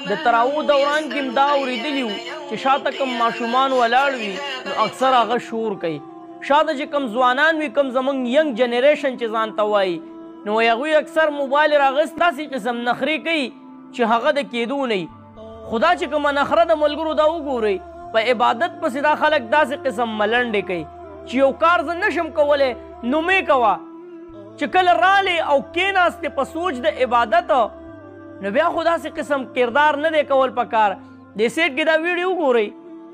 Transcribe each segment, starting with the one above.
د تراو دوران کې دا اورېدلي وو چې شاته کوم ماشومان ولاړ وي نو اکثر هغه شور کوي. شاته چې کوم ځوانان وي کوم زموږ ینګ جنریشن چې ځان ته وایي نو هغوی اکثر موبایل راغست داسې قسم نخرې کوي چې هغه د کېدو نه وي. خدا چې کومه نخره د ملګرو دا وګورئ په عبادت پسې دا خلک داسې قسم ملنډې کوي چې یو کار زه نشم کولی نو مې کوه چې کله رالې او کېناستې په سوچ د عبادت نو بیا خو داسې قسم کردار نه دی کول پکار. دې سیټ کې دا ویډیو وګورئ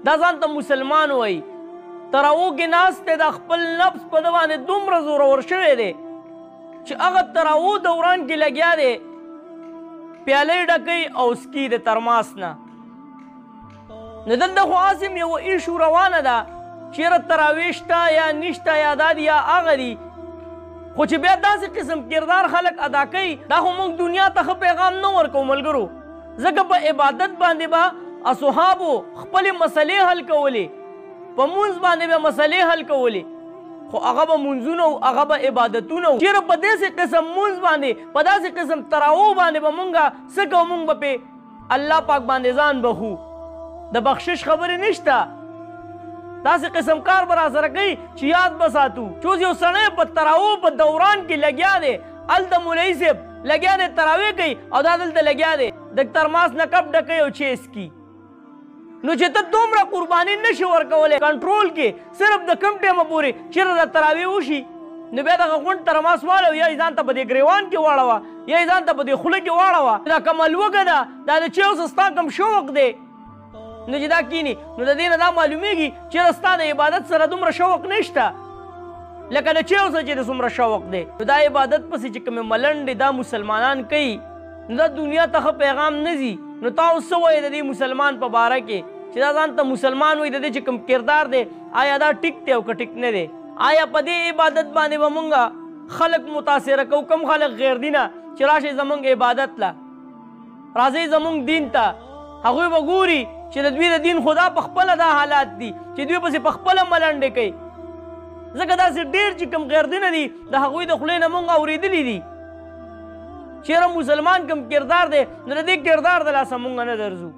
دا ځان ته مسلمان وایي تراو کې ناست دی دا خپل نفس په ده باندې دومره زورور شوی دی چې هغه تراو دوران کې لګیا دی پیالې ډکوي او سکي د ترماس نه. نو دلته خو هسې یوه ایشو روانه ده چېرې تراویح شته یا نشته یا دا دي یا هغه دي خو چې بیا داسې قسم کردار خلک ادا کوي دا خو موږ دنیا ته ښه پیغام نه ورکوو ملګرو. ځکه په عبادت باندې به اصحابو خپلې مسلې حل کولې په مونځ باندې به مسلې حل کولې خو هغه به مونځونه او هغه به عبادتونه و. چېرې په داسې قسم مونځ باندې په داسې قسم تراو باندې به مونږ څه کوو مونږ به پې الله پاک باندې ځان بخو د بخشش خبرې نشته. داسې قسم کار به راسره کوي چې یاد به ساتو چې یو سړی په تراو په دوران کې لګیا دی هلته مولوي صاحب لګیا دی تراویح کوي او دا دلته لګیا دی د ترماس نه کپ ډکوي او چیس کی. نو چې ته دومره قرباني نشي ورکولی کنټرول کې صرف د کم ټایمه پورې چېرې د تراویح وشي نو بیا دغه غونډ ترماس واړوه یا یې ځان ته په دې ګریوان کې واړوه یا یې ځان ته په دې خوله کې واړوه. دا کومه لوږه ده دا د چیو ستا کوم شوق دی نو چې دا کینی نو د دې نه دا معلومیږي چې ستا د عبادت سره دومره شوق نشته لکه د چیو سره چې د څومره شوق دی. نو دا عبادت پسې چې کومې ملنډې دا مسلمانان کوي نو دا دنیا ته ښه پیغام نه ځي. نو تا اوس څه وایې د دې مسلمان په باره کې چې دا ځان ته مسلمان وایي د دې چې کوم کردار دی آیا دا ټیک دی او که ټیک نه دی؟ آیا په دې عبادت باندې به مونږ خلک متاثره کوو کم خلک غیر دینه چې راشئ زمونږ عبادت له راځئ زمونږ دین ته هغوی به ګوري چې د دوی د دین خدا په خپله دا حالات دي چې دوی پسې په خپله ملنډې کوي. ځکه داسې ډېر چې کوم غیر دینه دي د هغوی د خولې نه مونږ اورېدلي دي چېرې مسلمان کوم کردار دی نو د دې کردار د لاسه مونږ نه درځو.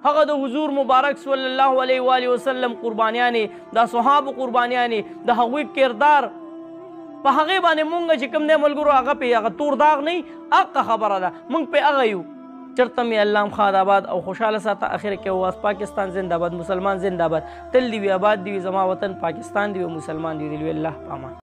هغه د حضور مبارک صلی الله علیه و آله وسلم قربانیانې د صحابو قربانیانې د هغوی کردار په هغې باندې مونږ چې کوم دی ملګرو هغه پې هغه تور داغ نه وي حقه خبره ده مونږ پې هغه یو. چرته مې الله خاد آباد او خوشحاله ساته. اخر کې واس پاکستان زنده باد مسلمان زنده باد تل دی وي آباد دی وي زما وطن پاکستان دی وي مسلمان دی وي الله پامان.